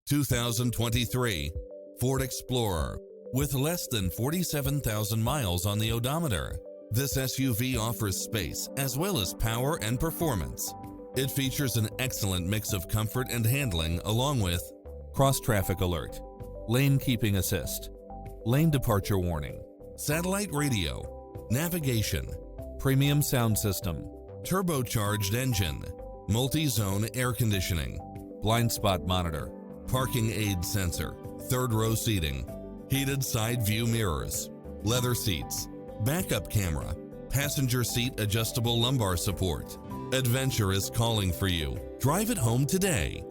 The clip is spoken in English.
2023 Ford Explorer. With less than 47,000 miles on the odometer, this SUV offers space as well as power and performance. It features an excellent mix of comfort and handling along with cross-traffic alert, lane keeping assist, lane departure warning, satellite radio, navigation, premium sound system, turbocharged engine, multi-zone air conditioning, blind spot monitor, parking aid sensor, third row seating, heated side view mirrors, leather seats, backup camera, passenger seat adjustable lumbar support. Adventure is calling for you. Drive it home today.